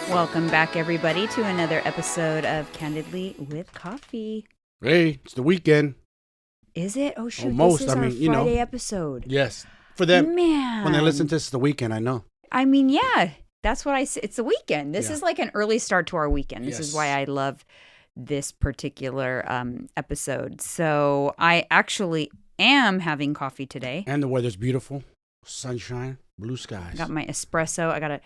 Welcome back, everybody, to another episode of Candidly with Coffee. Hey, it's the weekend. Is it? Oh, shoot. Almost. This is our Friday episode. Yes. For them. Man. When they listen to this, it's the weekend, I know. I mean, yeah. That's what I say. It's the weekend. This is like an early start to our weekend. This is why I love this particular episode. So I actually am having coffee today. And the weather's beautiful. Sunshine, blue skies. I got my espresso.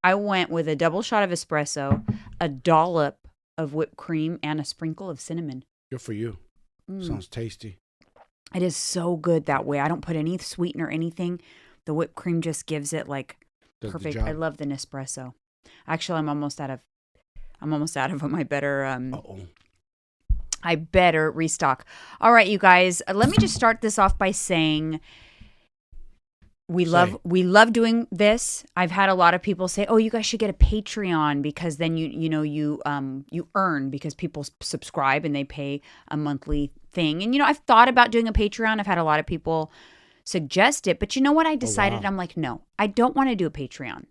I went with a double shot of espresso, a dollop of whipped cream, and a sprinkle of cinnamon. Good for you. Sounds tasty. It is so good that way. I don't put any sweetener or anything. The whipped cream just gives it like perfect. I love the Nespresso. Actually, I'm almost out of them. I better restock. All right, you guys. Let me just start this off by saying we love doing this. I've had a lot of people say, "Oh, you guys should get a Patreon because then you earn because people subscribe and they pay a monthly thing." And I've thought about doing a Patreon. I've had a lot of people suggest it, but you know what? I decided I'm like, no, I don't want to do a Patreon.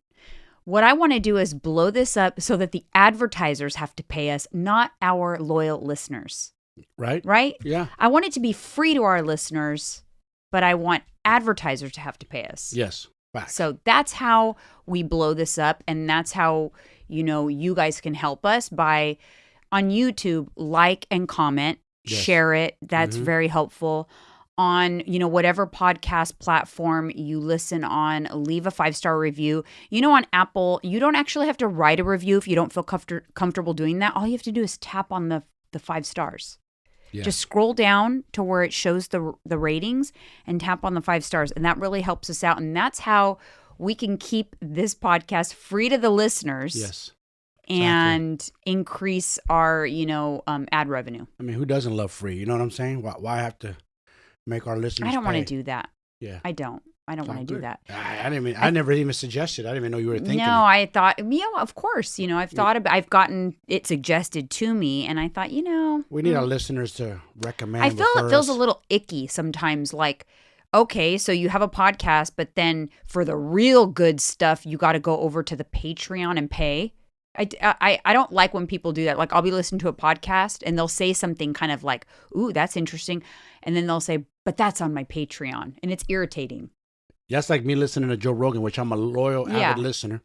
What I want to do is blow this up so that the advertisers have to pay us, not our loyal listeners. Right? Right? Yeah. I want it to be free to our listeners, but I want advertisers to have to pay us. Yes. Back. So that's how we blow this up, and that's how you guys can help us by on YouTube, like and comment, share it. That's very helpful. On whatever podcast platform you listen on, leave a 5-star review. On Apple, you don't actually have to write a review if you don't feel comfortable doing that. All you have to do is tap on the 5 stars. Yeah. Just scroll down to where it shows the ratings and tap on the 5 stars. And that really helps us out. And that's how we can keep this podcast free to the listeners. Yes. And increase our, ad revenue. I mean, who doesn't love free? You know what I'm saying? Why have to make our listeners I don't pay? want to do that. Yeah. I don't want to do that. I never even suggested. I didn't even know you were thinking. No, I thought, of course, I've gotten it suggested to me, and I thought, we need our listeners to recommend. I feel it feels a little icky sometimes, like, okay, so you have a podcast, but then for the real good stuff, you got to go over to the Patreon and pay. I don't like when people do that. Like, I'll be listening to a podcast and they'll say something kind of like, ooh, that's interesting. And then they'll say, but that's on my Patreon. And it's irritating. That's like me listening to Joe Rogan, which I'm a loyal, avid listener.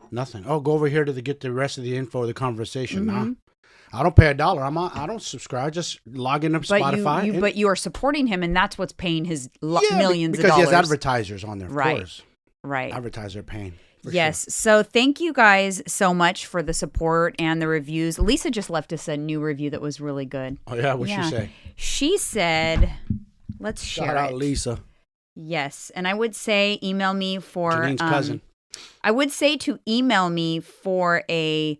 Nothing. Oh, go over here to get the rest of the info of the conversation. Nah, I don't pay $1. I don't subscribe. Just log into Spotify. But you are supporting him, and that's what's paying his millions of dollars. Because he has advertisers on there, of course. Right. Advertiser paying. Yes. Sure. So thank you guys so much for the support and the reviews. Lisa just left us a new review that was really good. Oh, yeah? What'd she say? She said, let's share it. Shout out Lisa. Yes. And I would say email me for... Janine's cousin. I would say to email me for a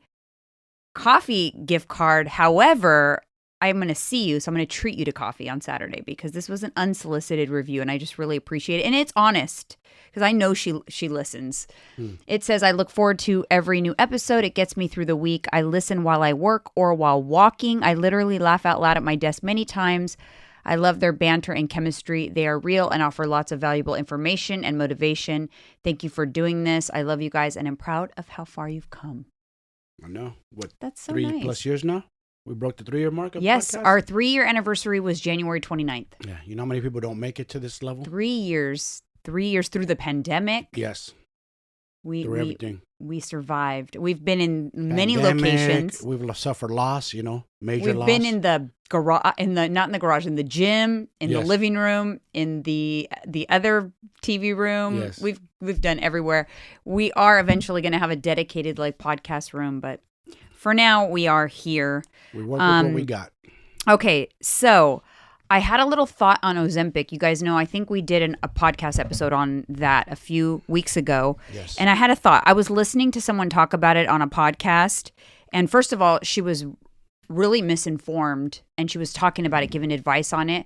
coffee gift card. However, I'm going to see you, so I'm going to treat you to coffee on Saturday because this was an unsolicited review, and I just really appreciate it. And it's honest because I know she listens. It says, I look forward to every new episode. It gets me through the week. I listen while I work or while walking. I literally laugh out loud at my desk many times. I love their banter and chemistry. They are real and offer lots of valuable information and motivation. Thank you for doing this. I love you guys, and I'm proud of how far you've come. I know. What? That's so 3 nice. plus years now? We broke the 3-year mark of Yes, podcast? our 3-year anniversary was January 29th. Yeah, you know how many people don't make it to this level? 3 years. 3 years through the pandemic. Yes. Through everything. We survived. We've been in many locations. We've suffered loss, major loss. We've been in the garage, not in the garage, in the gym, in the living room, in the other TV room. Yes. We've done everywhere. We are eventually going to have a dedicated podcast room, but for now we are here. We work with what we got. Okay, so I had a little thought on Ozempic. You guys know, I think we did a podcast episode on that a few weeks ago. Yes. And I had a thought. I was listening to someone talk about it on a podcast. And first of all, she was really misinformed. And she was talking about it, giving advice on it.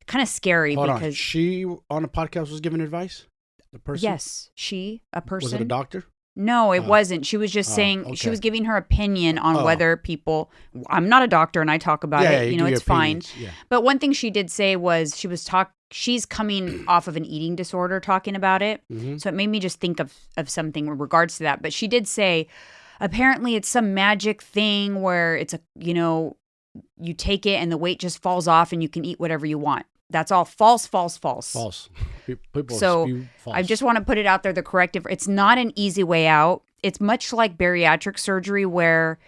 Kind of scary because... She on a podcast was giving advice? The person? Yes. A person. Was it a doctor? No, it wasn't. She was just saying, she was giving her opinion on whether people, I'm not a doctor and I talk about it, it's fine. Yeah. But one thing she did say was she was she's coming off of an eating disorder talking about it. Mm-hmm. So it made me just think of something in regards to that. But she did say, apparently it's some magic thing where it's you take it and the weight just falls off and you can eat whatever you want. That's all false. False. People spew false. I just want to put it out there, the corrective. It's not an easy way out. It's much like bariatric surgery where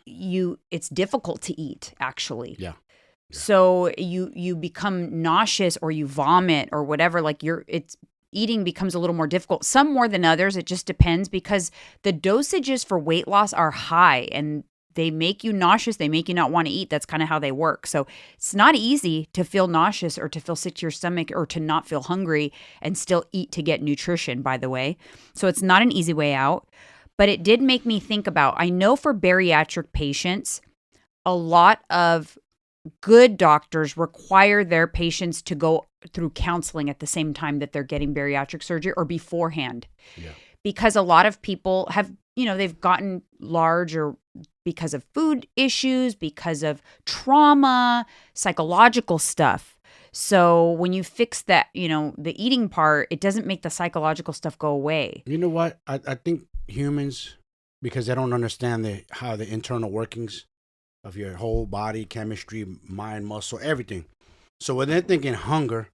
it's difficult to eat, actually. Yeah. So you become nauseous or you vomit or whatever. Like eating becomes a little more difficult. Some more than others. It just depends because the dosages for weight loss are high and they make you nauseous. They make you not want to eat. That's kind of how they work. So it's not easy to feel nauseous or to feel sick to your stomach or to not feel hungry and still eat to get nutrition, by the way. So it's not an easy way out. But it did make me think about, I know for bariatric patients, a lot of good doctors require their patients to go through counseling at the same time that they're getting bariatric surgery or beforehand. Yeah. Because a lot of people have, they've gotten large or because of food issues, because of trauma, psychological stuff. So when you fix that, the eating part, it doesn't make the psychological stuff go away. You know what? I think humans, because they don't understand how the internal workings of your whole body, chemistry, mind, muscle, everything. So when they're thinking hunger,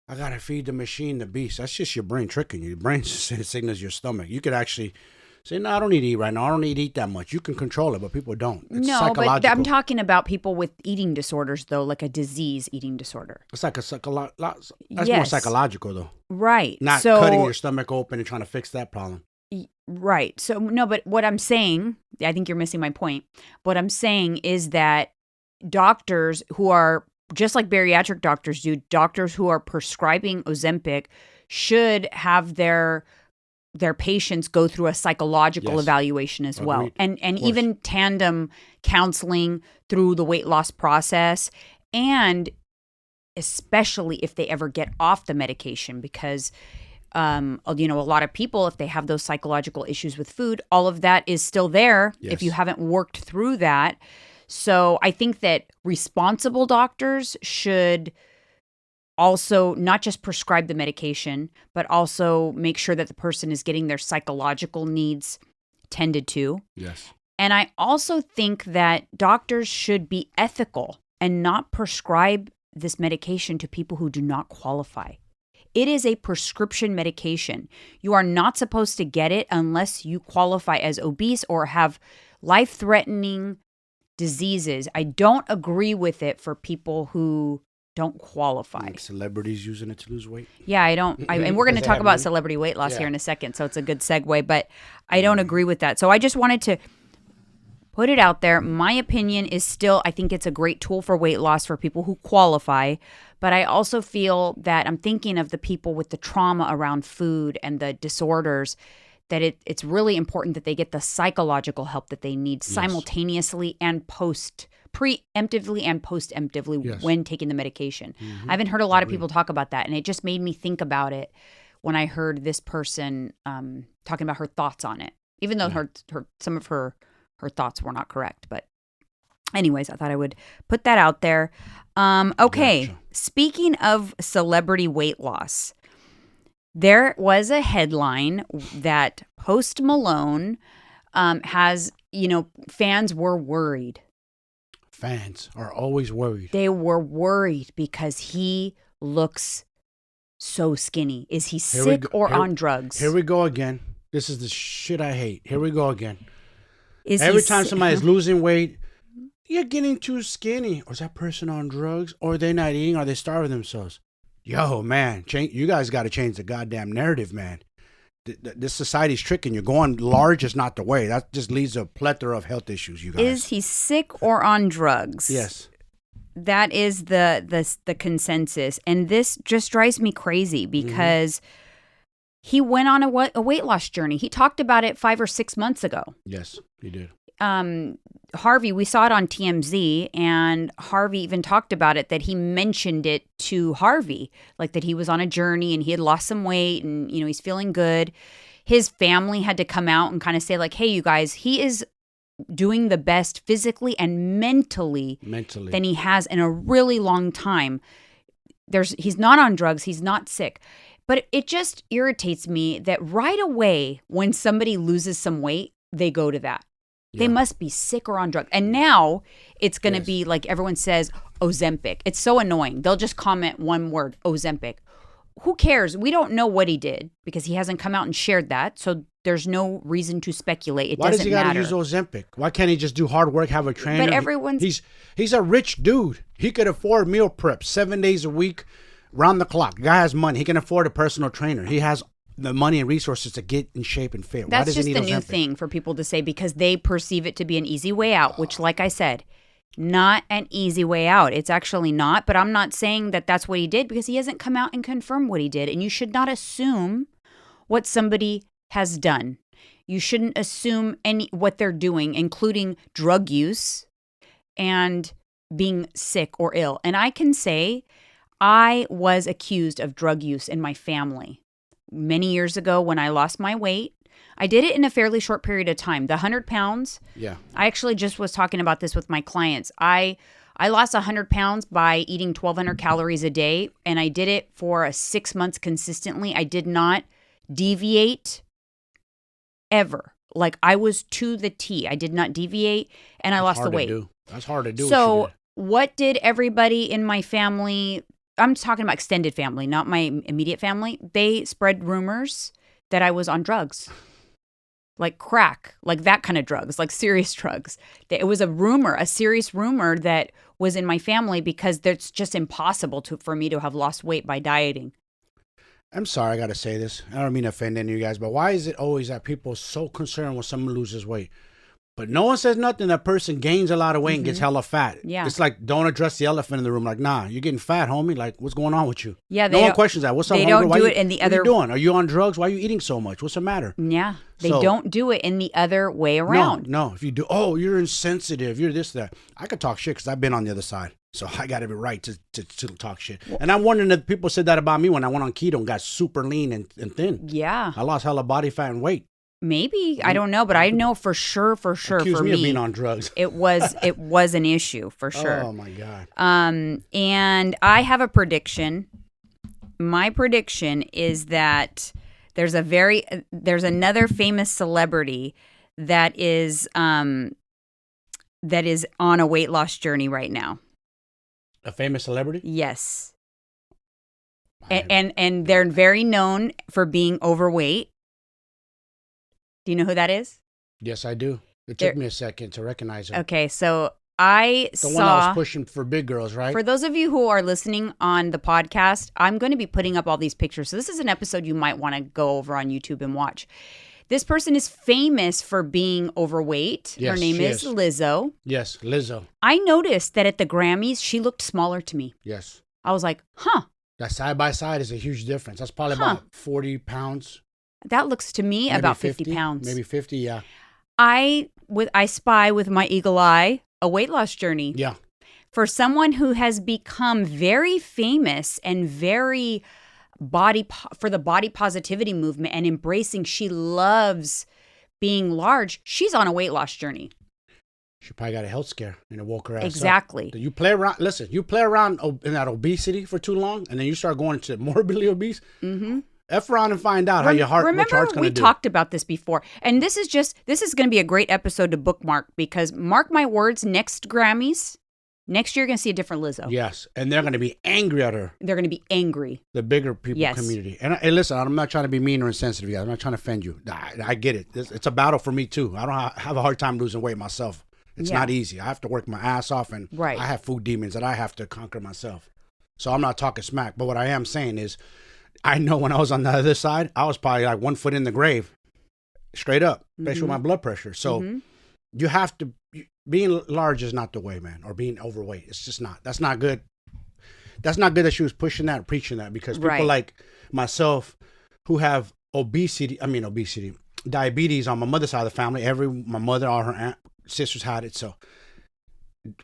I got to feed the machine, the beast. That's just your brain tricking you. Your brain signals your stomach. You could actually say, no, I don't need to eat right now. I don't need to eat that much. You can control it, but people don't. It's psychological. But I'm talking about people with eating disorders, though, like a disease eating disorder. It's like that's more psychological, though. Right. Not cutting your stomach open and trying to fix that problem. Right. So, no, but what I'm saying, I think you're missing my point. What I'm saying is that doctors who are, just like bariatric doctors do, doctors who are prescribing Ozempic should have their patients go through a psychological evaluation as well. And even tandem counseling through the weight loss process, and especially if they ever get off the medication, because a lot of people, if they have those psychological issues with food, all of that is still there if you haven't worked through that. So I think that responsible doctors should also not just prescribe the medication, but also make sure that the person is getting their psychological needs tended to. Yes. And I also think that doctors should be ethical and not prescribe this medication to people who do not qualify. It is a prescription medication. You are not supposed to get it unless you qualify as obese or have life-threatening diseases. I don't agree with it for people who don't qualify. Like celebrities using it to lose weight? Yeah, I don't. And we're going to talk about celebrity weight loss here in a second, so it's a good segue, but I don't agree with that. So I just wanted to put it out there. My opinion is still, I think it's a great tool for weight loss for people who qualify, but I also feel that I'm thinking of the people with the trauma around food and the disorders, that it's really important that they get the psychological help that they need simultaneously and preemptively and postemptively when taking the medication. Mm-hmm. I haven't heard a lot of people talk about that, and it just made me think about it when I heard this person talking about her thoughts on it, even though some of her thoughts were not correct. But anyways, I thought I would put that out there. Okay, gotcha. Speaking of celebrity weight loss, there was a headline that Post Malone has, fans were worried. Fans are always worried. They were worried because he looks so skinny. Is he sick or on drugs? Here we go again. This is the shit I hate. Here we go again. Every time somebody's losing weight, you're getting too skinny. Or is that person on drugs? Or are they not eating? Or are they starving themselves? Yo, man, you guys got to change the goddamn narrative, man. This society's tricking you. Going large is not the way. That just leads to a plethora of health issues, you guys. Is he sick or on drugs? Yes. That is the consensus. And this just drives me crazy because he went on a weight loss journey. He talked about it 5 or 6 months ago. Yes, he did. Harvey, we saw it on TMZ, and Harvey even talked about it, that he mentioned it to Harvey, like that he was on a journey and he had lost some weight and, he's feeling good. His family had to come out and kind of say like, hey, you guys, he is doing the best physically and mentally than he has in a really long time. he's not on drugs, he's not sick. But it just irritates me that right away when somebody loses some weight, they go to that. Yeah. They must be sick or on drugs. And now it's going to be like everyone says Ozempic. It's so annoying. They'll just comment one word, Ozempic. Who cares? We don't know what he did because he hasn't come out and shared that. So there's no reason to speculate. Why does he got to use Ozempic? Why can't he just do hard work, have a trainer? But everyone's... He's a rich dude. He could afford meal prep 7 days a week, round the clock. The guy has money. He can afford a personal trainer. He has the money and resources to get in shape and fit. That's just the new thing for people to say because they perceive it to be an easy way out, which, like I said, not an easy way out. It's actually not, but I'm not saying that that's what he did because he hasn't come out and confirmed what he did. And you should not assume what somebody has done. You shouldn't assume what they're doing, including drug use and being sick or ill. And I can say I was accused of drug use in my family many years ago when I lost my weight. I did it in a fairly short period of time. The 100 pounds. Yeah. I actually just was talking about this with my clients. I lost 100 pounds by eating 1,200 calories a day, and I did it for 6 months consistently. I did not deviate ever. Like I was to the T. I did not deviate, and I lost the weight. That's hard to do. So what did everybody in my family, I'm talking about extended family, not my immediate family, they spread rumors that I was on drugs. Like crack, like that kind of drugs, like serious drugs. It was a rumor, a serious rumor that was in my family because it's just impossible for me to have lost weight by dieting. I'm sorry, I got to say this. I don't mean to offend any of you guys, but why is it always that people are so concerned when someone loses weight? But no one says nothing. That person gains a lot of weight and gets hella fat. Yeah. It's like, don't address the elephant in the room. Like, nah, you're getting fat, homie. Like, what's going on with you? Yeah, no one questions that. What's up, homie? They don't do it in the other... What are you doing? Are you on drugs? Why are you eating so much? What's the matter? Yeah, they don't do it in the other way around. No. If you do, oh, you're insensitive. You're this, that. I could talk shit because I've been on the other side. So I got every right to talk shit. Well, and I'm wondering if people said that about me when I went on keto and got super lean and thin. Yeah. I lost hella body fat and weight. Maybe. I don't know, but I know for sure Accuse for me me of being on drugs. it was an issue for sure. Oh my God. And I have a prediction. My prediction is that there's another famous celebrity that is on a weight loss journey right now. A famous celebrity? Yes. And they're very known for being overweight. Do you know who that is? Yes, I do. It took me a second to recognize her. Okay, so the one that was pushing for big girls, right? For those of you who are listening on the podcast, I'm going to be putting up all these pictures. So this is an episode you might want to go over on YouTube and watch. This person is famous for being overweight. Yes, her name is Lizzo. Yes, Lizzo. I noticed that at the Grammys, she looked smaller to me. Yes. I was like, huh. That side by side is a huge difference. That's probably about 40 pounds. That looks to me maybe about 50 pounds. Maybe 50, yeah. I spy with my eagle eye a weight loss journey. Yeah. For someone who has become very famous and very for the body positivity movement and embracing, she loves being large. She's on a weight loss journey. She probably got a health scare and it woke her ass Exactly. up. You play around. Listen, you play around in that obesity for too long, and then you start going to morbidly obese. Mm-hmm. F around and find out how your heart's going to do. Remember, we talked about this before. And this is going to be a great episode to bookmark because mark my words, next Grammys, next year you're going to see a different Lizzo. Yes. And they're going to be angry at her. They're going to be angry. The bigger people community. And listen, I'm not trying to be mean or insensitive, guys. I'm not trying to offend you. I get it. It's a battle for me too. I don't have a hard time losing weight myself. It's not easy. I have to work my ass off, and I have food demons that I have to conquer myself. So I'm not talking smack. But what I am saying is, I know when I was on the other side, I was probably like 1 foot in the grave, straight up, especially with my blood pressure. So you have to, being large is not the way, man, or being overweight. It's just not. That's not good. That's not good that she was pushing that, preaching that, because people like myself who have diabetes on my mother's side of the family, my mother, all her sisters had it. So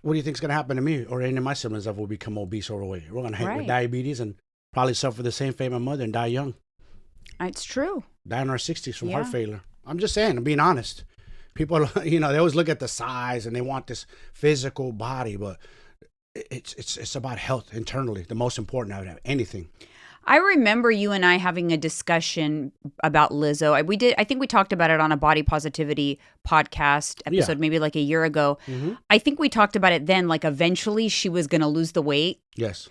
what do you think is going to happen to me or any of my siblings that will become obese or overweight? We're going to hang with diabetes and probably suffer the same fate my mother and die young. It's true. Die in our 60s from heart failure. I'm just saying, I'm being honest. People, they always look at the size and they want this physical body, but it's about health internally, the most important out of anything. I remember you and I having a discussion about Lizzo. I think we talked about it on a body positivity podcast episode, maybe like a year ago. Mm-hmm. I think we talked about it then, like eventually she was going to lose the weight. Yes.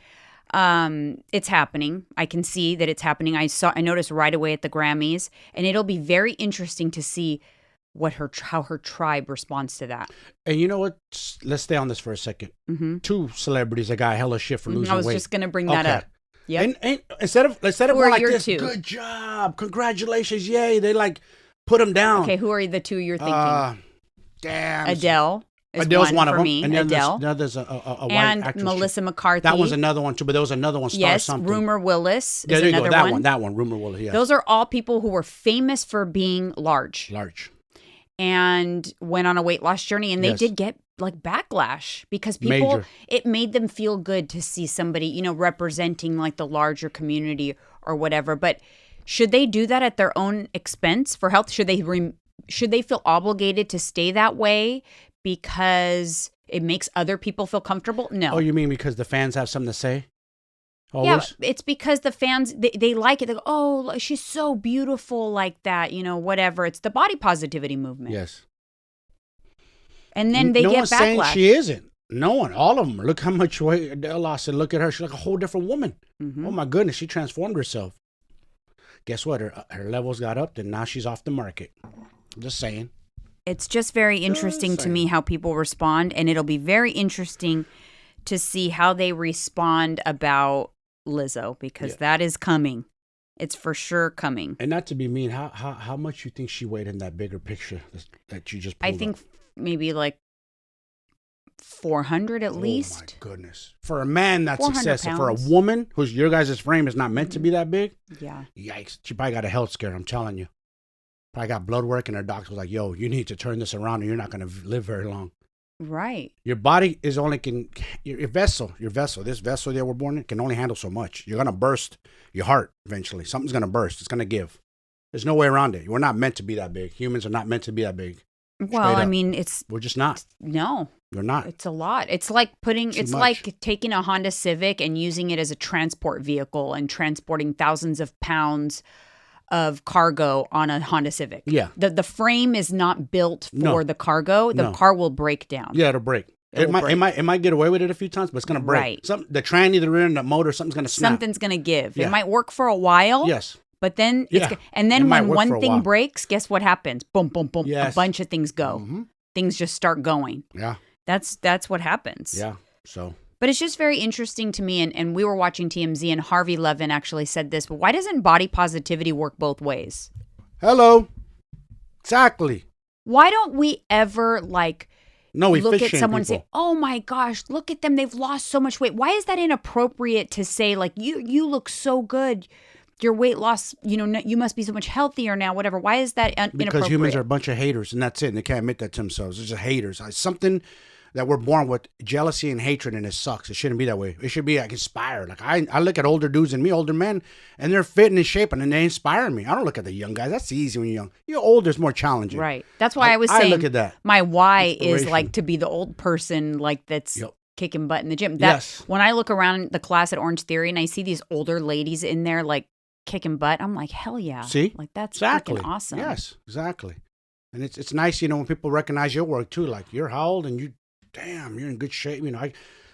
It's happening. I can see that it's happening. I noticed right away at the Grammys, and it'll be very interesting to see how her tribe responds to that. And you know what? Let's stay on this for a second. Mm-hmm. 2 celebrities that got hella shit for losing weight. I was just going to bring that up. Yeah. And instead of going like this, 2? Good job, congratulations, yay! They like put them down. Okay, who are the 2 you're thinking? Damn. Adele. Adele's one of them. Me. And Adele. There's a white and actress. Melissa McCarthy. That was another one too, but there was another one. Yes, something. Rumor Willis is there you another go. one. That one. Rumor Willis. Yes. Those are all people who were famous for being large. And went on a weight loss journey, and they did get like backlash because people, it made them feel good to see somebody, representing like the larger community or whatever. But should they do that at their own expense for health? Should they feel obligated to stay that way because it makes other people feel comfortable? No. Oh, you mean because the fans have something to say? Always? Yeah, it's because the fans, they like it. They go, oh, she's so beautiful like that, whatever. It's the body positivity movement. Yes. And then they get backlash. No one's saying she isn't. No one. All of them. Look how much weight Adele lost, and look at her. She's like a whole different woman. Mm-hmm. Oh, my goodness. She transformed herself. Guess what? Her levels got up, and now she's off the market. I'm just saying. It's just very interesting to me how people respond, and it'll be very interesting to see how they respond about Lizzo, because that is coming. It's for sure coming. And not to be mean, how much you think she weighed in that bigger picture that you just pulled I think maybe like 400 at least. Oh my goodness. For a man, that's excessive. Pounds. For a woman who's your guys' frame is not meant to be that big. Yeah. Yikes. She probably got a health scare, I'm telling you. Probably got blood work, and her doctor was like, yo, you need to turn this around or you're not going to live very long. Right. Your body is only your vessel, this vessel that we're born in can only handle so much. You're going to burst your heart eventually. Something's going to burst. It's going to give. There's no way around it. We're not meant to be that big. Humans are not meant to be that big. Well, I mean, we're just not. No. We're not. It's a lot. It's like like taking a Honda Civic and using it as a transport vehicle and transporting thousands of pounds of cargo on a Honda Civic. Yeah. The frame is not built for the cargo. The car will break down. Yeah, it'll break. It might get away with it a few times, but it's going to break. Right. The tranny, the rear, and the motor, something's going to snap. Something's going to give. Yeah. It might work for a while. Yes. But then, when one thing breaks, guess what happens? Boom, boom, boom. Yes. A bunch of things go. Mm-hmm. Things just start going. Yeah. That's what happens. Yeah. So. But it's just very interesting to me, and we were watching TMZ, and Harvey Levin actually said this, but why doesn't body positivity work both ways? Hello. Exactly. Why don't we ever, look at someone and say, oh my gosh, look at them, they've lost so much weight. Why is that inappropriate to say, you look so good, your weight loss, you must be so much healthier now, whatever. Why is that inappropriate? Because humans are a bunch of haters, and that's it, and they can't admit that to themselves. They're just haters. Something that we're born with jealousy and hatred, and it sucks. It shouldn't be that way. It should be inspired. I look at older dudes and older men, and they're fit and in shape, and they inspire me. I don't look at the young guys. That's easy when you're young. You're older, it's more challenging. Right. That's why I was saying I look at that. My why is to be the old person that's kicking butt in the gym. When I look around the class at Orange Theory and I see these older ladies in there kicking butt, I'm like, hell yeah. See? That's freaking awesome. Yes, exactly. And it's nice, when people recognize your work too. You're how old, and damn, you're in good shape.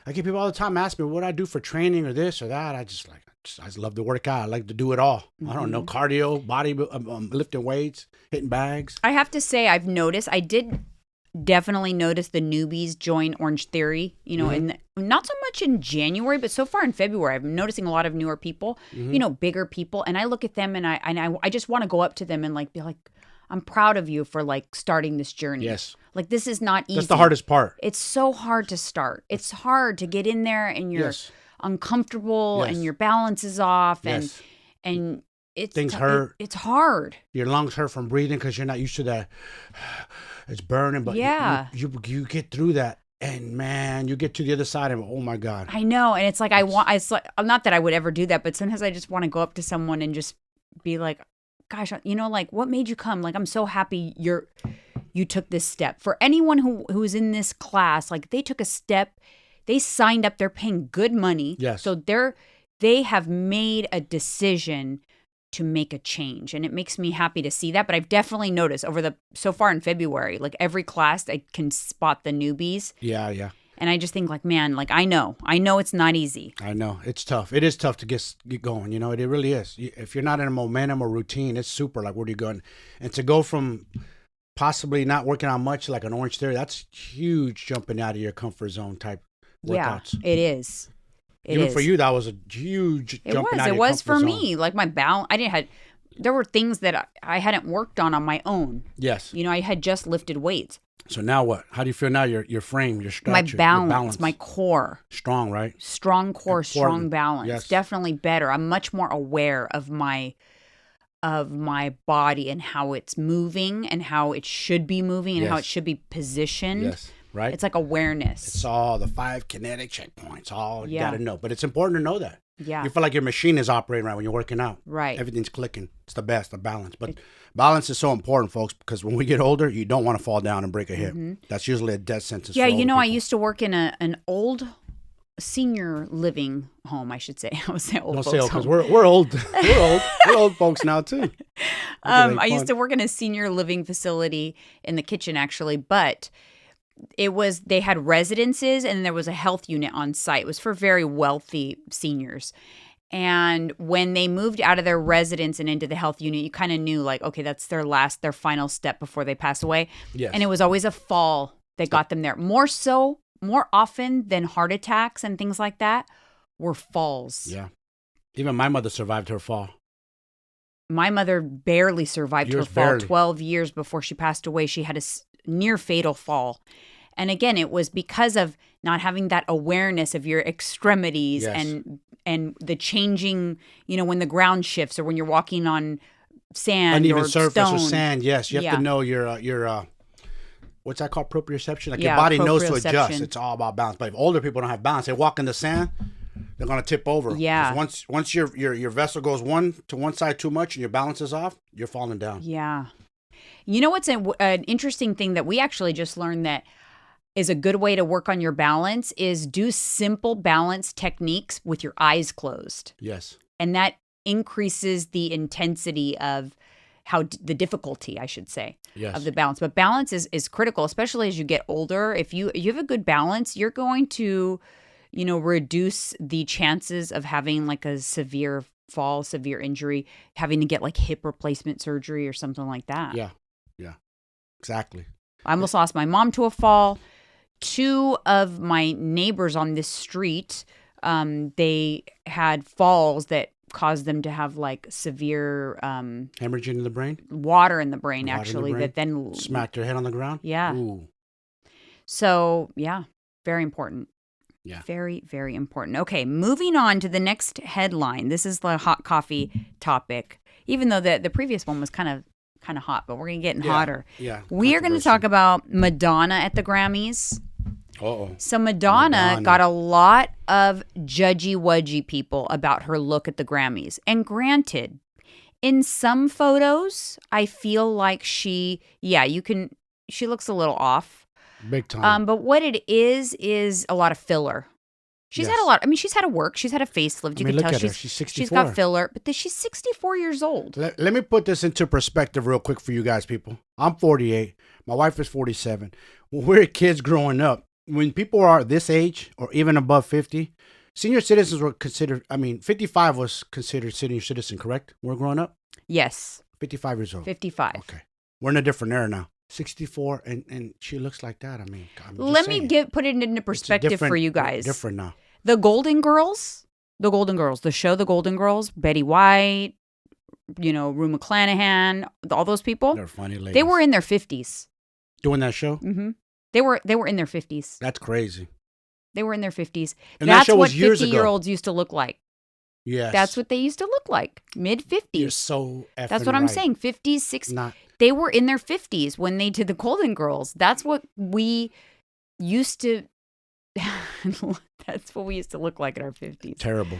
I get people all the time ask me what I do for training or this or that. I just love to work out. I like to do it all. Mm-hmm. I don't know, cardio, body, lifting weights, hitting bags. I have to say, I did definitely notice the newbies join Orange Theory, and not so much in January, but so far in February, I'm noticing a lot of newer people, bigger people. And I look at them and I just want to go up to them and be like, I'm proud of you for starting this journey. Yes. This is not easy. That's the hardest part. It's so hard to start. It's hard to get in there and you're uncomfortable and your balance is off and things hurt. It's hard. Your lungs hurt from breathing because you're not used to that. It's burning, but you get through that. And man, you get to the other side and oh my God. I know. And it's not that I would ever do that, but sometimes I just want to go up to someone and just be like, gosh, what made you come? I'm so happy you took this step. For anyone who's in this class, they took a step They signed up. They're paying good money. Yes. So they have made a decision to make a change. And it makes me happy to see that. But I've definitely noticed so far in February, like every class, I can spot the newbies. Yeah. And I just think like, man, like I know it's not easy. I know it's tough. It is tough to get going. It really is. If you're not in a momentum or routine, it's super. Like, where do you go? And to go from possibly not working out much, like an Orange Theory, that's huge, jumping out of your comfort zone type workouts. Yeah, it is. Even for you, that was a huge jumping out of your comfort zone. It was for me. Like my balance, there were things that I hadn't worked on my own. Yes. I had just lifted weights. So now what? How do you feel now? Your frame, your structure, my balance, my core. Strong, right? Strong core, important. Strong balance. Yes. Definitely better. I'm much more aware of my body and how it's moving and how it should be moving and how it should be positioned. Yes. Right? It's like awareness. It's all the 5 kinetic checkpoints. You got to know. But it's important to know that. Yeah. You feel like your machine is operating right when you're working out. Right. Everything's clicking. It's the best, the balance. But balance is so important, folks, because when we get older, you don't want to fall down and break a hip. Mm-hmm. That's usually a death sentence. Yeah, I used to work in an old senior living home, I should say. I would say old folks. Don't say old, because we're old. We're old folks now, too. I used to work in a senior living facility in the kitchen, actually, but they had residences and there was a health unit on site. It was for very wealthy seniors. And when they moved out of their residence and into the health unit, you kind of knew like, okay, that's their final step before they pass away. Yes. And it was always a fall that got them there. More often than heart attacks and things like that were falls. Yeah. Even my mother survived her fall. My mother barely survived her fall. 12 years before she passed away, she had a near fatal fall. And again, it was because of not having that awareness of your extremities and the changing, when the ground shifts or when you're walking on sand uneven or surface stone. Or sand. Yes, you have to know your what's that called? Proprioception. Like your body knows to adjust. It's all about balance. But if older people don't have balance, they walk in the sand, they're gonna tip over. Yeah. Once your vessel goes to one side too much and your balance is off, you're falling down. Yeah. You know what's an interesting thing that we actually just learned that is a good way to work on your balance is do simple balance techniques with your eyes closed. Yes. And that increases the intensity of the difficulty, I should say, of the balance. But balance is critical, especially as you get older. If you have a good balance, you're going to, reduce the chances of having like a severe fall, severe injury, having to get like hip replacement surgery or something like that. Yeah. Exactly. I almost lost my mom to a fall. 2 of my neighbors on this street, they had falls that caused them to have like severe hemorrhaging in the brain, water in the brain, that then smacked their head on the ground. Yeah. Ooh. So very important. Yeah. Very, very important. Okay, moving on to the next headline. This is the hot coffee topic. Even though the previous one was kind of hot, but we're going to get hotter. Yeah. We are going to talk about Madonna at the Grammys. Uh-oh. So Madonna got a lot of judgy-wudgy people about her look at the Grammys. And granted, in some photos, I feel like she looks a little off. Big time. But what it is a lot of filler. She's had a lot. I mean, she's had to work. She's had a facelift. You can tell she's 64. She's got filler, but she's 64 years old. Let me put this into perspective real quick for you guys, people. I'm 48. My wife is 47. When we're kids growing up, when people are this age or even above 50, senior citizens were considered, 55 was considered senior citizen, correct? When we're growing up? Yes. 55 years old. 55. Okay. We're in a different era now. 64, and she looks like that. Let me put it into perspective for you guys. Different now. The Golden Girls, the show The Golden Girls, Betty White, Rue McClanahan, all those people. They're funny ladies. They were in their 50s. Doing that show? Mm-hmm. They were in their 50s. That's crazy. They were in their 50s. And that's what 50-year-olds used to look like. Yes. That's what they used to look like. Mid-50s. You're so effing That's what I'm saying. 50s, 60s. They were in their 50s when they did the Golden Girls. That's what we used to... That's what we used to look like in our 50s. Terrible.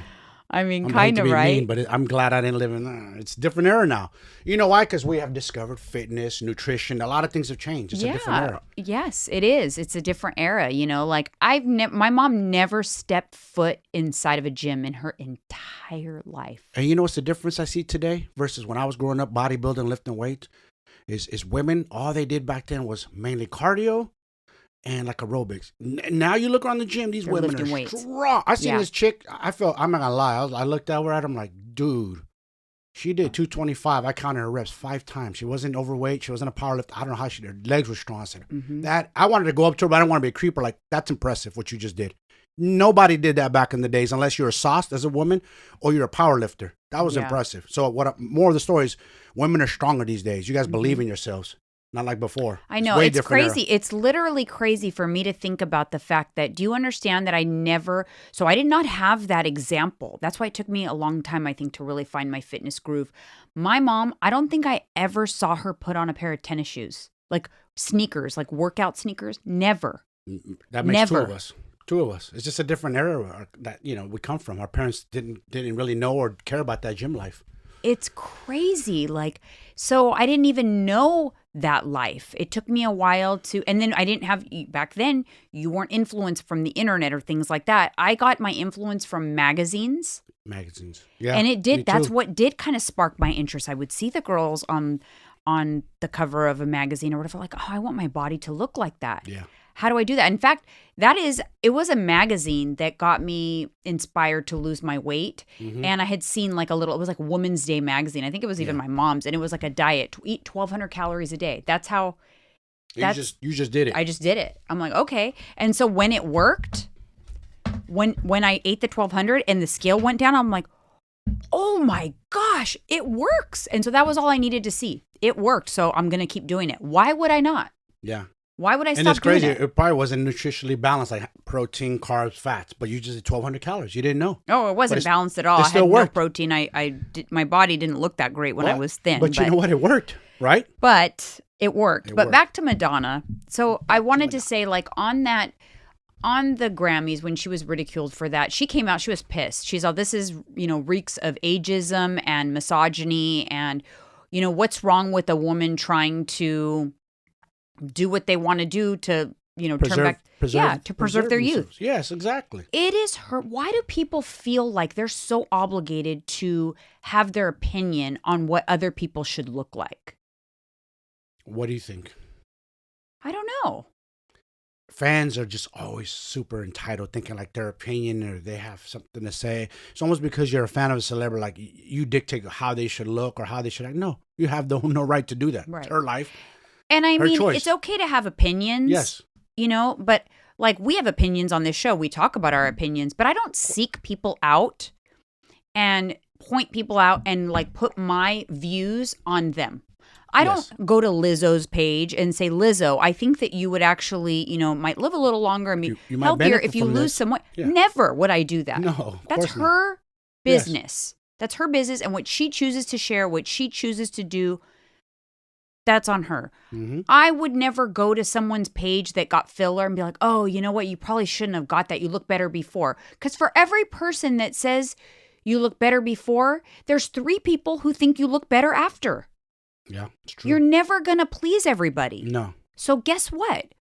I mean, I'm kind of, right? Mean, but I'm glad I didn't live in. It's a different era now. You know why? Because we have discovered fitness, nutrition. A lot of things have changed. It's a different era. Yes, it is. It's a different era. You know, like my mom never stepped foot inside of a gym in her entire life. And you know what's the difference I see today versus when I was growing up, bodybuilding, lifting weights? Is women, all they did back then was mainly cardio and like aerobics. Now you look around the gym, these women are weights. Strong. I seen this chick. I'm not gonna lie. I looked over at her. I'm like, dude, she did 225. I counted her reps 5 times. She wasn't overweight. She wasn't a powerlifter. I don't know how her legs were strong. I said that. I wanted to go up to her, but I didn't want to be a creeper. Like, that's impressive what you just did. Nobody did that back in the days unless you're a sauce as a woman or you're a power lifter. That was impressive. So more of the story is women are stronger these days. You guys believe in yourselves. Not like before. I know. It's crazy. Era. It's literally crazy for me to think about the fact that, do you understand that I did not have that example. That's why it took me a long time, I think, to really find my fitness groove. My mom, I don't think I ever saw her put on a pair of tennis shoes, like sneakers, like workout sneakers. Never. That makes two of us. Two of us. It's just a different era that, we come from. Our parents didn't really know or care about that gym life. It's crazy. Like, so I didn't even know that life. It took me a while and then I didn't have, back then, you weren't influenced from the internet or things like that. I got my influence from magazines. Yeah. And that's what did kind of spark my interest. I would see the girls on the cover of a magazine or whatever, like, oh, I want my body to look like that. Yeah. How do I do that? In fact, it was a magazine that got me inspired to lose my weight. Mm-hmm. And I had seen it was like Women's Day magazine. I think it was even my mom's. And it was like a diet to eat 1,200 calories a day. That's how. You just did it. I just did it. I'm like, okay. And so when it worked, when I ate the 1,200 and the scale went down, I'm like, oh my gosh, it works. And so that was all I needed to see. It worked. So I'm going to keep doing it. Why would I not? Yeah. Why would I stop doing it? And it's crazy. It probably wasn't nutritionally balanced, like protein, carbs, fats, but you just did 1,200 calories. You didn't know. Oh, it wasn't balanced at all. I had no protein. My body didn't look that great when I was thin. But you know what? It worked, right? But it worked. Back to Madonna. So I wanted to say, like, on the Grammys, when she was ridiculed for that, she came out, she was pissed. She's all, this is, reeks of ageism and misogyny and, what's wrong with a woman trying to do what they want to do to, preserve their youth. Yes, exactly. It is her. Why do people feel like they're so obligated to have their opinion on what other people should look like? What do you think? I don't know. Fans are just always super entitled, thinking like their opinion or they have something to say. It's almost because you're a fan of a celebrity, like you dictate how they should look or how they should act. No, you have no right to do that. Right. It's her life. And I mean, choice. It's okay to have opinions. Yes. But like we have opinions on this show. We talk about our opinions, but I don't seek people out and point people out and like put my views on them. I don't go to Lizzo's page and say, Lizzo, I think that you would actually, might live a little longer and be healthier if you lose some weight. Yeah. Never would I do that. No, that's her business. Yes. That's her business. And what she chooses to share, what she chooses to do, that's on her. Mm-hmm. I would never go to someone's page that got filler and be like, oh, you know what? You probably shouldn't have got that. You look better before. Because for every person that says you look better before, there's 3 people who think you look better after. Yeah, it's true. You're never going to please everybody. No. So guess what?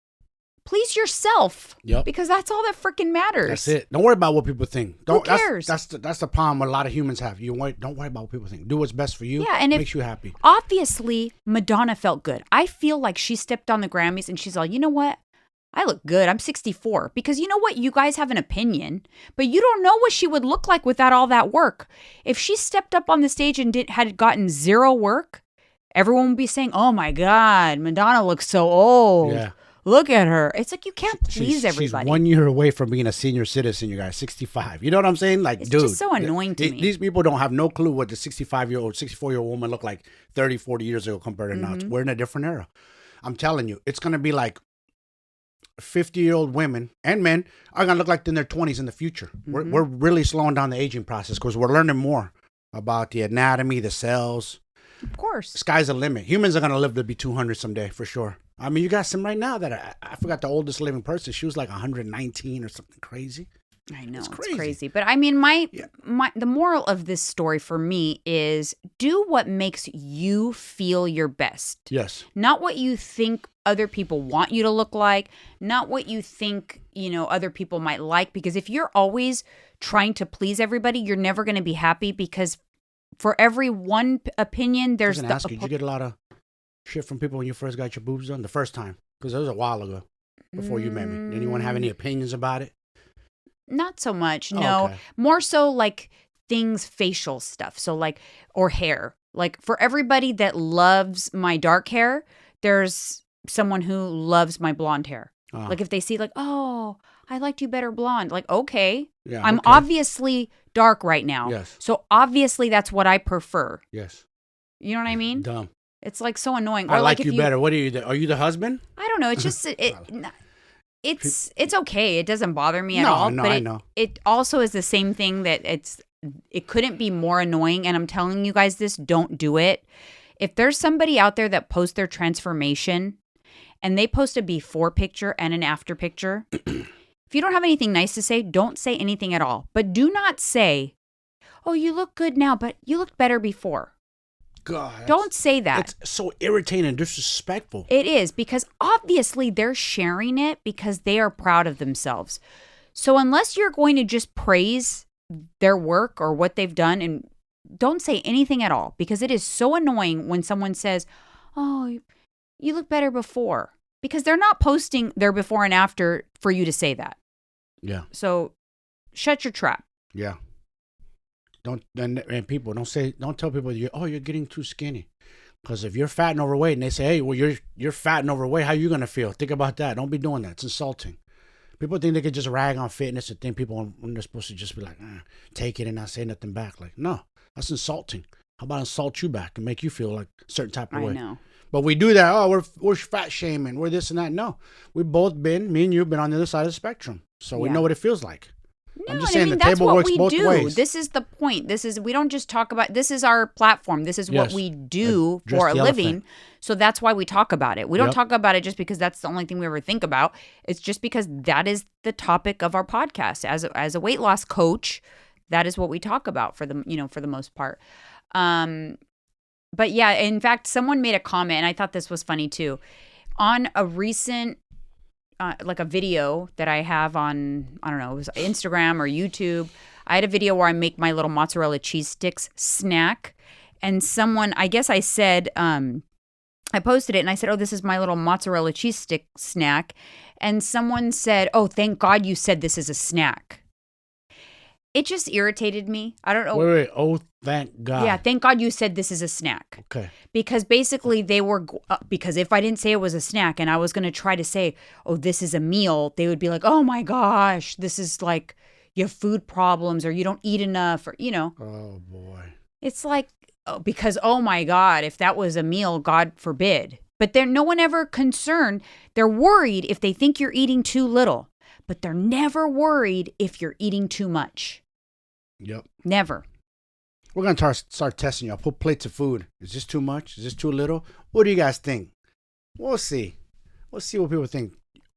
Please yourself. Yep. Because that's all that freaking matters. That's it. Don't worry about what people think. Who cares? That's the problem a lot of humans have. Don't worry about what people think. Do what's best for you. Yeah, and makes you happy. Obviously, Madonna felt good. I feel like she stepped on the Grammys and she's all, you know what? I look good. I'm 64. Because you know what? You guys have an opinion, but you don't know what she would look like without all that work. If she stepped up on the stage and had gotten 0 work, everyone would be saying, oh my God, Madonna looks so old. Yeah. Look at her. It's like you can't please everybody. She's 1 year away from being a senior citizen, you guys, 65. You know what I'm saying? Like, it's dude. It's just so annoying to me. These people don't have no clue what the 65-year-old, 64-year-old woman looked like 30, 40 years ago compared to now. We're in a different era. I'm telling you, it's going to be like 50-year-old women and men are going to look like in their 20s in the future. Mm-hmm. We're really slowing down the aging process because we're learning more about the anatomy, the cells. Of course. Sky's the limit. Humans are going to live to be 200 someday, for sure. I mean, you got some right now that I forgot the oldest living person. She was like 119 or something crazy. I know, it's crazy. But I mean, the moral of this story for me is do what makes you feel your best. Yes. Not what you think other people want you to look like, not what you think, other people might like. Because if you're always trying to please everybody, you're never going to be happy, because for every one opinion, there's I was gonna ask you, did you get a lot of shit from people when you first got your boobs done? The first time? Because it was a while ago, before you met me. Did anyone have any opinions about it? Not so much, no. Okay. More so like things, facial stuff. So like, or hair. Like for everybody that loves my dark hair, there's someone who loves my blonde hair. Like if they see like, oh, I liked you better blonde. Like, okay. Yeah, I'm obviously dark right now. Yes. So obviously that's what I prefer. Yes. You know what I mean? Dumb. It's like so annoying. I or like you better. What are you? Are you the husband? I don't know. It's just it's okay. It doesn't bother me at all. No, but I know. It also is the same thing that it couldn't be more annoying. And I'm telling you guys this, don't do it. If there's somebody out there that posts their transformation and they post a before picture and an after picture, if you don't have anything nice to say, don't say anything at all. But do not say, oh, you look good now, but you looked better before. God. Don't say that. It's so irritating and disrespectful. It is, because obviously they're sharing it because they are proud of themselves. So unless you're going to just praise their work or what they've done, and don't say anything at all, because it is so annoying when someone says, oh, you look better before, because they're not posting their before and after for you to say that. Yeah. So shut your trap. Yeah. And people don't tell people you're getting too skinny, because if you're fat and overweight and they say, hey, well, you're fat and overweight, how are you gonna feel? Think about that. Don't be doing that. It's insulting. People think they could just rag on fitness and think people, when they're supposed to just be like, take it and not say nothing back. Like, no, that's insulting. How about insult you back and make you feel like a certain type of way? I know. But we do that. Oh, we're fat shaming. We're this and that. No, we've both me and you, been on the other side of the spectrum, so we know what it feels like. No, I'm just saying, the that's table what works we both do. ways. This is the point. We don't just talk about, this is our platform. This is what we do for a living. So that's why we talk about it. We don't talk about it just because that's the only thing we ever think about. It's just because that is the topic of our podcast. As a weight loss coach, that is what we talk about for the most part. But yeah, in fact, someone made a comment, and I thought this was funny too, on a recent like a video that I have on, I don't know, it was Instagram or YouTube. I had a video where I make my little mozzarella cheese sticks snack. And someone, I guess I said, I posted it and I said, oh, this is my little mozzarella cheese stick snack. And someone said, oh, thank God you said this is a snack. It just irritated me. I don't know. Wait. Oh, thank God. Yeah, thank God you said this is a snack. Okay. Because basically because if I didn't say it was a snack and I was going to try to say, oh, this is a meal, they would be like, oh my gosh, this is like you have food problems or you don't eat enough or, Oh, boy. It's like, because, oh my God, if that was a meal, God forbid. But no one ever concerned. They're worried if they think you're eating too little, but they're never worried if you're eating too much. Yep. Never. We're going to start testing y'all. Put plates of food. Is this too much? Is this too little? What do you guys think? We'll see. We'll see what people think.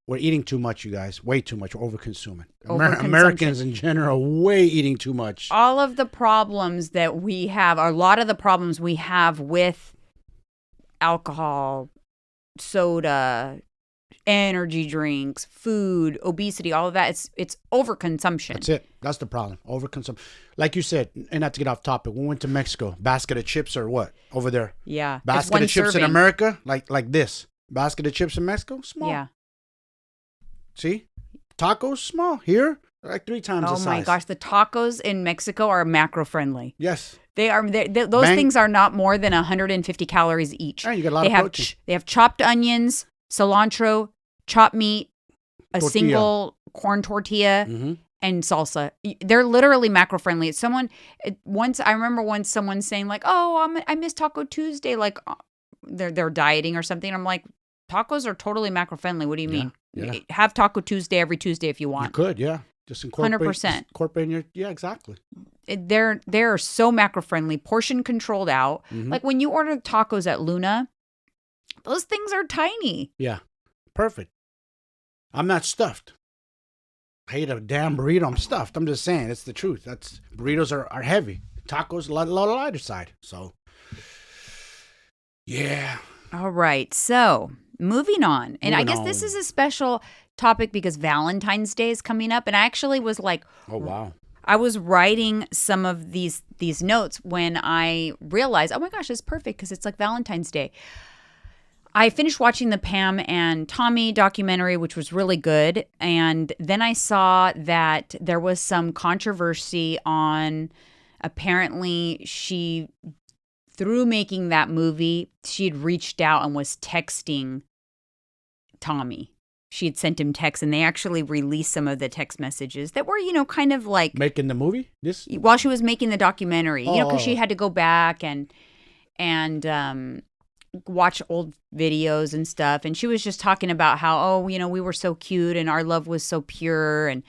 We're eating too much, you guys. Way too much. We're over-consuming. Americans in general, way eating too much. All of the problems that we have, a lot of the problems we have with alcohol, soda, energy drinks, food, obesity, all of that, it's overconsumption. That's it. That's the problem. Overconsumption. Like you said, and not to get off topic, we went to Mexico. Basket of chips or what? Over there. Yeah. Basket of chips in America, like this. Basket of chips in Mexico, small. Yeah. See? Tacos, small. Here, like 3 times the size. Oh my gosh, the tacos in Mexico are macro friendly. Yes. They are. Those things are not more than 150 calories each. And you get a lot of protein. They have chopped onions, cilantro, chopped meat, a single corn tortilla, and salsa. They're literally macro friendly. I remember someone saying like, "Oh, I miss Taco Tuesday." Like they're dieting or something. I'm like, tacos are totally macro friendly. What do you mean? Yeah. Have Taco Tuesday every Tuesday if you want. You could, yeah. Just incorporate 100%. Incorporate in your, yeah, exactly. They're so macro friendly, portion controlled out. Like when you order tacos at Luna, those things are tiny. Yeah, perfect. I'm not stuffed. hate a damn burrito. I'm stuffed. I'm just saying, it's the truth. Burritos are heavy. Tacos a lot lighter side. So, yeah. All right. So, moving on. And I guess this is a special topic because Valentine's Day is coming up. And I actually was like, oh, wow. I was writing some of these notes when I realized, oh my gosh, it's perfect because it's like Valentine's Day. I finished watching the Pam and Tommy documentary, which was really good. And then I saw that there was some controversy on, apparently she, through making that movie, she'd reached out and was texting Tommy. She had sent him texts, and they actually released some of the text messages that were, kind of like... Making the movie? While she was making the documentary, because she had to go back and watch old videos and stuff. And she was just talking about how, we were so cute and our love was so pure. And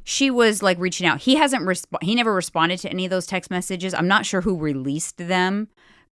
she was like reaching out. He never responded to any of those text messages. I'm not sure who released them,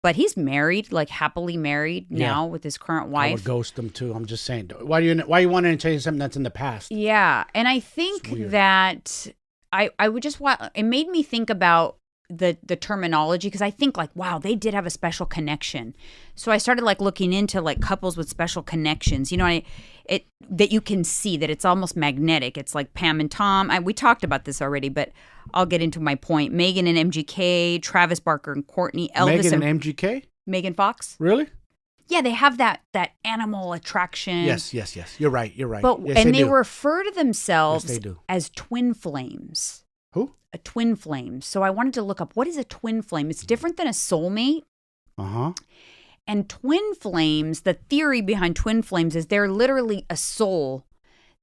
but he's married, like happily married now with his current wife. I would ghost him too. I'm just saying. Why you want to change something that's in the past? Yeah. And I think that I would just want, it made me think about the terminology, because I think like, wow, they did have a special connection. So I started like looking into like couples with special connections, that you can see that it's almost magnetic. It's like Pam and Tom. We talked about this already, but I'll get into my point. Megan and MGK, Travis Barker and Courtney, Elvis Megan and MGK? Megan Fox. Really? Yeah, they have that animal attraction. Yes. You're right. But yes, and they refer to themselves they do. as twin flames. Who? A twin flame. So I wanted to look up, what is a twin flame? It's different than a soulmate. Uh-huh. And twin flames, the theory behind twin flames is they're literally a soul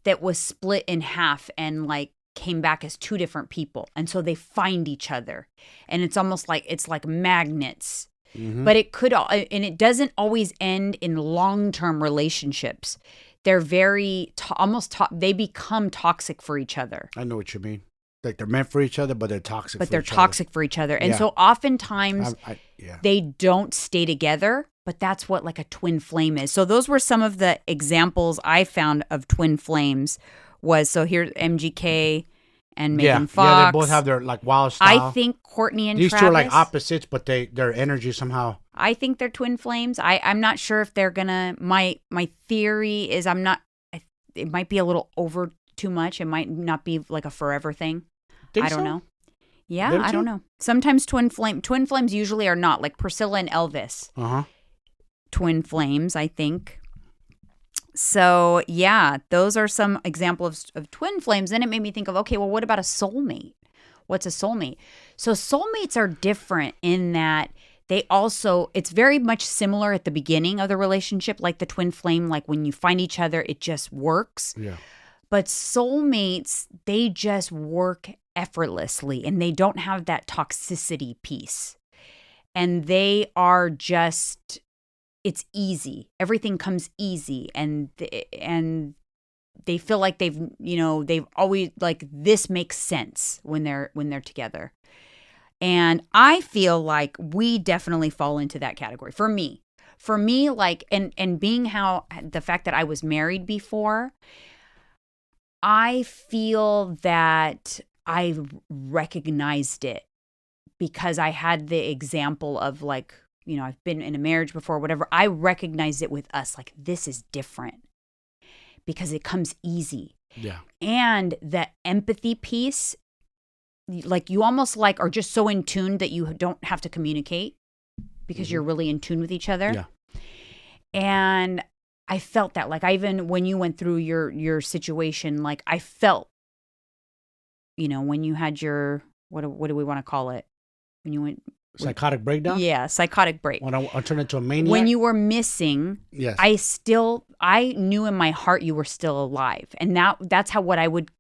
that was split in half and like came back as two different people. And so they find each other. And it's almost like, it's like magnets. Mm-hmm. But it could, and it doesn't always end in long-term relationships. They're very, they become toxic for each other. I know what you mean. Like they're meant for each other, but they're toxic. But they're toxic for each other. And so oftentimes they don't stay together, but that's what like a twin flame is. So those were some of the examples I found of twin flames so here's MGK and Megan Fox. Yeah, they both have their like wild style. I think Courtney and These Travis. two are like opposites, but their energy somehow. I think they're twin flames. I'm not sure if they're gonna, my theory is it might be a little over too much. It might not be like a forever thing. I don't know. Yeah, I don't know. Sometimes twin flames usually are not, like Priscilla and Elvis. Uh-huh. Twin flames, I think. So, yeah, those are some examples of twin flames. Then it made me think of, okay, well, what about a soulmate? What's a soulmate? So soulmates are different in that it's very much similar at the beginning of the relationship, like the twin flame, like when you find each other, it just works. Yeah. But soulmates, they just work effortlessly and they don't have that toxicity piece. And they are just, it's easy. Everything comes easy and they feel like they've always like this makes sense when they're together. And I feel like we definitely fall into that category. For me, like, and being the fact that I was married before, I feel that I recognized it because I had the example of like, I've been in a marriage before, whatever. I recognized it with us. Like, this is different because it comes easy. Yeah. And the empathy piece, like you almost like are just so in tune that you don't have to communicate because you're really in tune with each other. Yeah. And I felt that, like, even when you went through your situation, like I felt, when you had your, what do we want to call it? When you went. Psychotic breakdown? Yeah, psychotic break. When I turned into a maniac? When you were missing, yes. I knew in my heart you were still alive. And that's what I would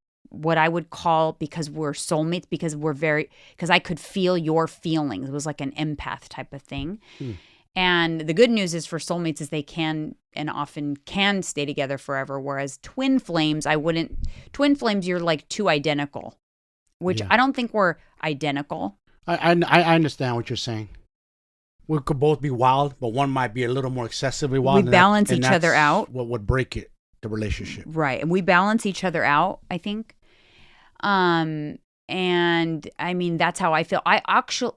call, because we're soulmates, because I could feel your feelings. It was like an empath type of thing. And the good news is for soulmates is they can and often can stay together forever. Whereas twin flames, you're like two identical, which I don't think we're identical. I understand what you're saying. We could both be wild, but one might be a little more excessively wild. We balance each other out. What would break the relationship. Right. And we balance each other out, I think. And I mean, that's how I feel. I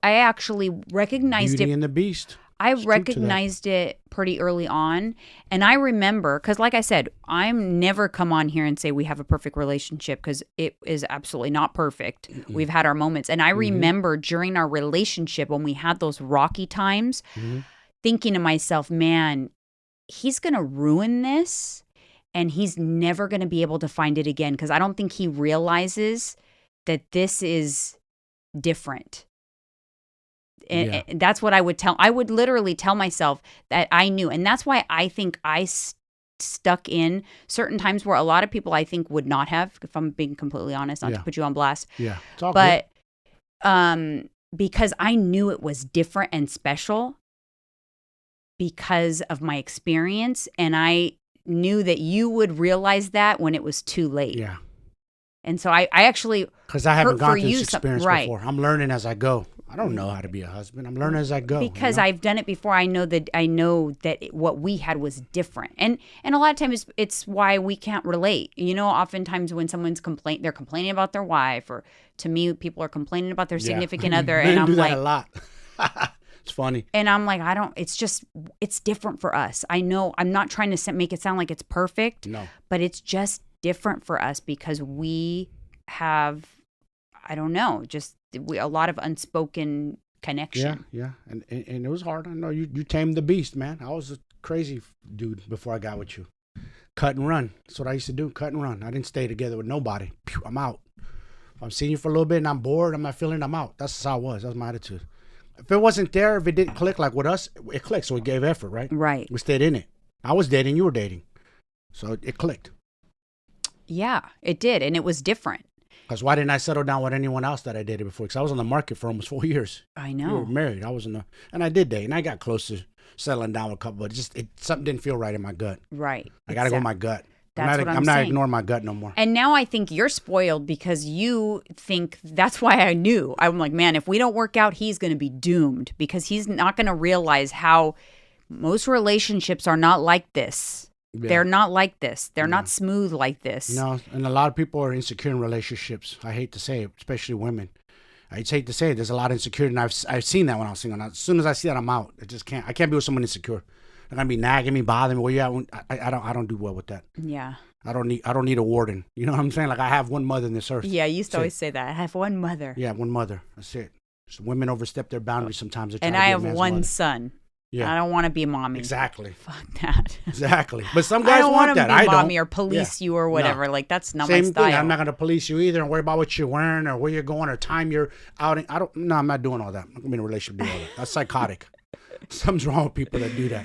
actually recognized Beauty and the Beast. I recognized it pretty early on. And I remember, because like I said, I'm never come on here and say we have a perfect relationship, because it is absolutely not perfect. Mm-mm. We've had our moments. And I remember during our relationship when we had those rocky times, thinking to myself, man, he's going to ruin this and he's never going to be able to find it again, because I don't think he realizes that this is different. And that's what I would tell. I would literally tell myself that I knew. And that's why I think I stuck in certain times where a lot of people I think would not have, if I'm being completely honest, not to put you on blast. Yeah. It's all but because I knew it was different and special because of my experience. And I knew that you would realize that when it was too late. Yeah. And so I actually, because I haven't gone through this experience before. I'm learning as I go. I don't know how to be a husband. I'm learning as I go. Because I've done it before. I know that what we had was different. And a lot of times it's why we can't relate. Oftentimes when someone's they're complaining about their wife, or to me, people are complaining about their significant other. Men and I'm do like, that a lot. It's funny. And I'm like, it's different for us. I know I'm not trying to make it sound like it's perfect. No. But it's just different for us because we have, I don't know, a lot of unspoken connection. Yeah. And it was hard. I know you tamed the beast, man. I was a crazy dude before I got with you. Cut and run. That's what I used to do. Cut and run. I didn't stay together with nobody. I'm out. If I'm seeing you for a little bit and I'm bored, I'm not feeling, I'm out. That's how I was. That was my attitude. If it wasn't there, if it didn't click like with us, it clicked. So we gave effort, right? Right. We stayed in it. I was dating, you were dating. So it clicked. Yeah, it did. And it was different. Because why didn't I settle down with anyone else that I dated before? Because I was on the market for almost 4 years. I know. We were married. And I did date. And I got close to settling down with a couple, but something didn't feel right in my gut. Right. I got to go with my gut. I'm not ignoring my gut no more. And now I think you're spoiled because you think that's why I knew. I'm like, man, if we don't work out, he's going to be doomed because he's not going to realize how most relationships are not like this. Yeah. They're not like this. They're not smooth like this. No, and a lot of people are insecure in relationships. I hate to say it, especially women. I hate to say it. There's a lot of insecurity, and I've seen that when I was single. Now, as soon as I see that, I'm out. I can't be with someone insecure. They're gonna be nagging me, bothering me. Where you at? I don't do well with that. Yeah. I don't need a warden. You know what I'm saying? Like I have one mother in this earth. Yeah, you used to always say that. I have one mother. Yeah, one mother. That's it. So women overstep their boundaries sometimes. And I have one son. Yeah. I don't want to be a mommy. Exactly. Fuck that. Exactly. But some guys want that. I don't want to be mommy or police you or whatever. No. Like that's not my style. Same thing. I'm not going to police you either and worry about what you're wearing or where you're going or time you're outing. I'm not doing all that. I'm not going to be in a relationship to do all that. That's psychotic. Something's wrong with people that do that.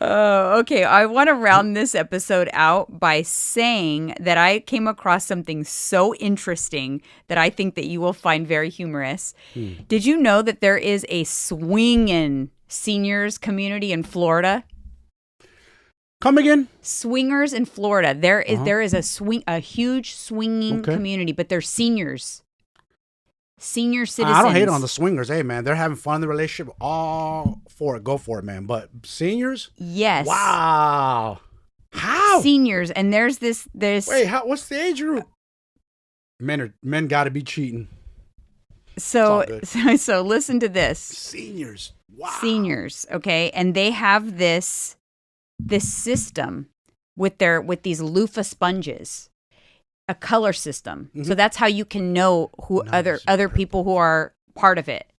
Oh, okay. I want to round this episode out by saying that I came across something so interesting that I think that you will find very humorous. Did you know that there is a swingin' seniors community in Florida? Come again? Swingers in Florida. There is a huge swinging community, but they're seniors. Senior citizens. I don't hate on the swingers. Hey, man, they're having fun in the relationship. All for it. Go for it, man. But seniors? Yes. Wow. How? Seniors. And there's this. Wait, what's the age group? Men got to be cheating. So listen to this. Seniors. Wow. Seniors. Okay. And they have this system with these loofah sponges. A color system. Mm-hmm. So that's how you can know who other people who are part of it.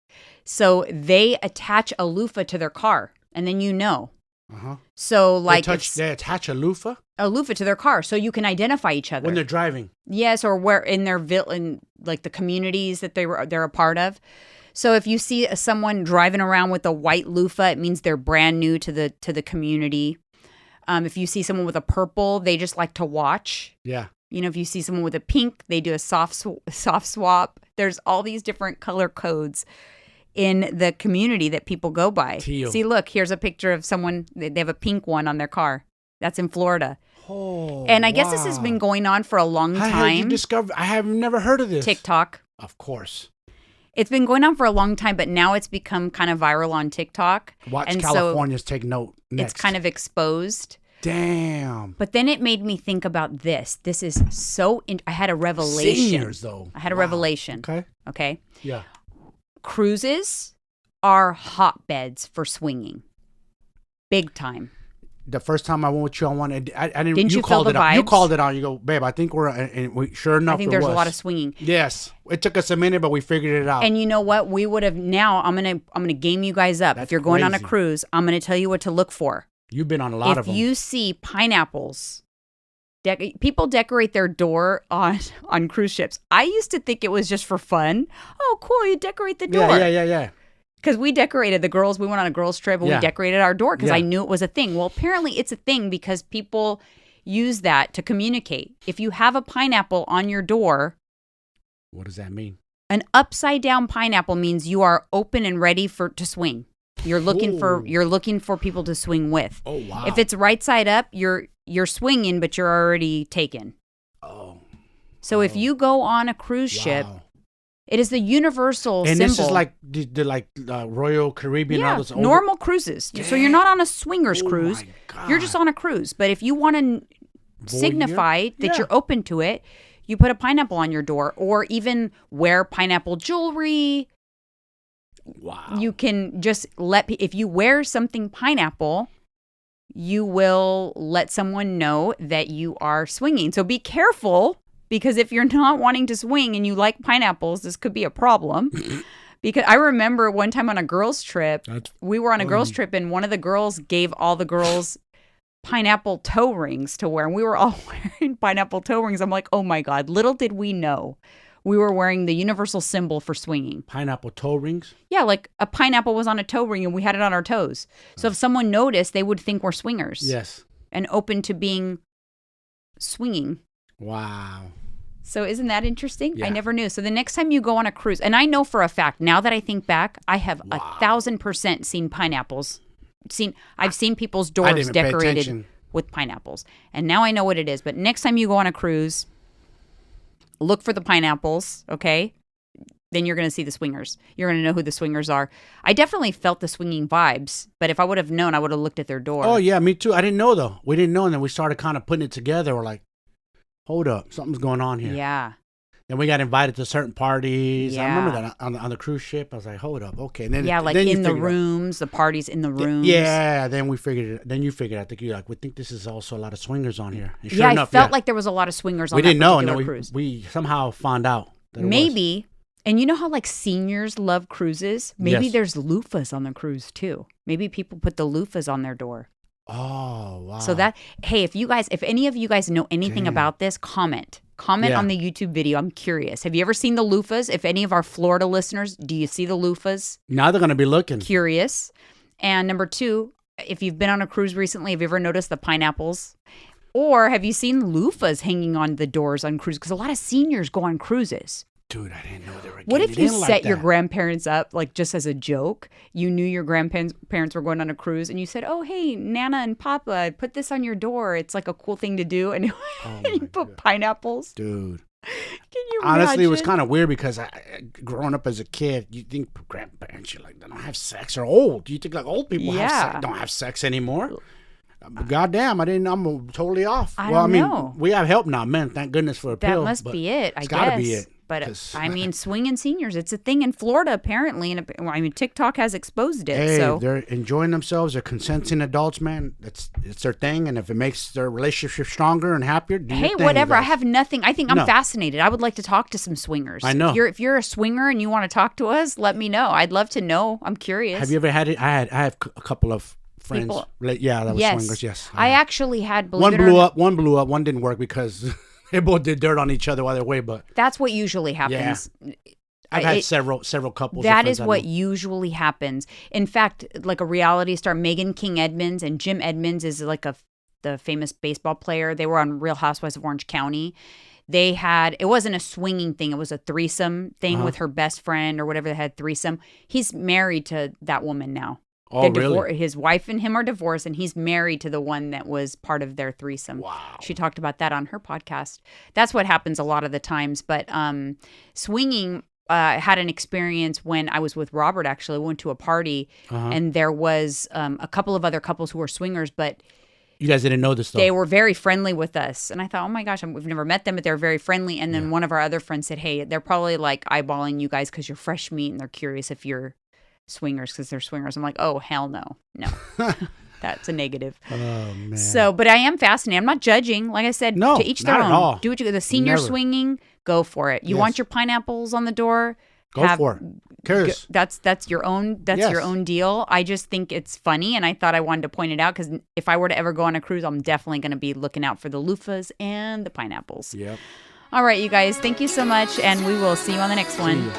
So they attach a loofah to their car and then you know. Uh-huh. So like they attach a loofah? A loofah to their car so you can identify each other. When they're driving. Yes, or where in their in like the communities that they're a part of. So if you see someone driving around with a white loofah, it means they're brand new to the community. If you see someone with a purple, they just like to watch. Yeah. You know, if you see someone with a pink, they do a soft swap. There's all these different color codes in the community that people go by. Teal. See, look, here's a picture of someone. They have a pink one on their car. That's in Florida. Oh, and I guess this has been going on for a long time. How did you discover? I have never heard of this. TikTok. Of course. It's been going on for a long time, but now it's become kind of viral on TikTok. Watch Californians take note next. It's kind of exposed. Damn. But then it made me think about this. This is so... I had a revelation. Seniors, though. I had a revelation. Okay? Yeah. Cruises are hotbeds for swinging. Big time. The first time I went with you on one, I didn't. Didn't you called feel it the out. You vibes? called it out. You go, babe. I think we're. And we, sure enough, I think there's a lot of swinging. Yes, it took us a minute, but we figured it out. And you know what? We would have. Now I'm gonna game you guys up. If you're going on a cruise, I'm gonna tell you what to look for. You've been on a lot of them. If you see pineapples, people decorate their door on cruise ships. I used to think it was just for fun. Oh, cool! You decorate the door. Yeah. Because we decorated the girls. We went on a girls' trip and we decorated our door because I knew it was a thing. Well, apparently it's a thing because people use that to communicate. If you have a pineapple on your door. What does that mean? An upside down pineapple means you are open and ready to swing. You're looking for people to swing with. Oh, wow. If it's right side up, you're swinging, but you're already taken. Oh. So if you go on a cruise ship. It is the universal symbol. And this is like the Royal Caribbean. Yeah, all those normal cruises. Yeah. So you're not on a swingers cruise. My God. You're just on a cruise. But if you want to signify that you're open to it, you put a pineapple on your door or even wear pineapple jewelry. Wow. You can just if you wear something pineapple, you will let someone know that you are swinging. So be careful. Because if you're not wanting to swing and you like pineapples, this could be a problem. Because I remember one time on a girls' trip, we were on a girls' trip and one of the girls gave all the girls pineapple toe rings to wear. And we were all wearing pineapple toe rings. I'm like, oh my God, little did we know. We were wearing the universal symbol for swinging. Pineapple toe rings? Yeah, like a pineapple was on a toe ring and we had it on our toes. So if someone noticed, they would think we're swingers. Yes. And open to being swinging. Wow. So isn't that interesting? Yeah. I never knew. So the next time you go on a cruise, and I know for a fact, now that I think back, I have 1,000% seen pineapples. I've seen people's doors decorated with pineapples. And now I know what it is. But next time you go on a cruise, look for the pineapples, okay? Then you're going to see the swingers. You're going to know who the swingers are. I definitely felt the swinging vibes, but if I would have known, I would have looked at their door. Oh, yeah, me too. I didn't know, though. We didn't know, and then we started kind of putting it together. We're like, hold up, something's going on here. Yeah. Then we got invited to certain parties. Yeah. I remember that on the cruise ship. I was like, hold up, okay. And then like then in the rooms, the parties in the rooms. Yeah, then we figured it. Then you figured, I think you're like, we think this is also a lot of swingers on here. And sure yeah, enough, I felt like there was a lot of swingers on that particular cruise. We didn't know, and we somehow found out that it Maybe, and you know how like seniors love cruises? Maybe there's loofahs on the cruise too. Maybe people put the loofahs on their door. Oh, wow. So if any of you guys know anything about this, comment on the YouTube video. I'm curious. Have you ever seen the loofahs? If any of our Florida listeners, do you see the loofahs? Now they're going to be looking. Curious. And number 2, if you've been on a cruise recently, have you ever noticed the pineapples? Or have you seen loofahs hanging on the doors on cruises? Because a lot of seniors go on cruises. Dude, I didn't know they were. What if you set your grandparents up like just as a joke? You knew your grandparents were going on a cruise, and you said, "Oh, hey, Nana and Papa, put this on your door. It's like a cool thing to do." And you put pineapples. Dude, can you honestly, imagine? it was kind of weird because growing up as a kid, you think grandparents, you're like, they don't have sex or old. You think like old people don't have sex anymore. Goddamn, I'm totally off. I don't know. We have help now, man. Thank goodness for a pill. That must be it. I guess. It's got to be it. But I mean, swinging seniors, it's a thing in Florida apparently, and I mean, TikTok has exposed it. Hey, so they're enjoying themselves. They're consenting adults, man. It's their thing, and if it makes their relationship stronger and happier, do your thing, whatever. guys. I have nothing. I think I'm fascinated. I would like to talk to some swingers. I know. If you're a swinger and you want to talk to us, let me know. I'd love to know. I'm curious. Have you ever had it? I have a couple of friends. That was swingers. Yes, I actually had. One blew up. One blew up. One didn't work because. They both did dirt on each other while they're away, but that's what usually happens. Yeah. I've had several couples. That is what usually happens. In fact, like a reality star, Megan King Edmonds and Jim Edmonds is like the famous baseball player. They were on Real Housewives of Orange County. It wasn't a swinging thing. It was a threesome thing with her best friend or whatever. They had threesome. He's married to that woman now. Oh, really? His wife and him are divorced, and he's married to the one that was part of their threesome. Wow. She talked about that on her podcast. That's what happens a lot of the times. But swinging, I had an experience when I was with Robert, actually. We went to a party, and there was a couple of other couples who were swingers, but You guys didn't know this, though. They were very friendly with us. And I thought, oh my gosh, we've never met them, but they're very friendly. And then one of our other friends said, hey, they're probably like eyeballing you guys because you're fresh meat and they're curious if you're swingers because they're swingers. I'm like, oh, hell no. No. That's a negative. Oh, man. So, but I am fascinated. I'm not judging. Like I said, to each their own. All. Do what you, the senior swinging, go for it. You want your pineapples on the door? Go for it. Cares. That's your own. That's your own deal. I just think it's funny, and I thought I wanted to point it out because if I were to ever go on a cruise, I'm definitely going to be looking out for the loofahs and the pineapples. Yep. All right, you guys. Thank you so much, and we will see you on the next one.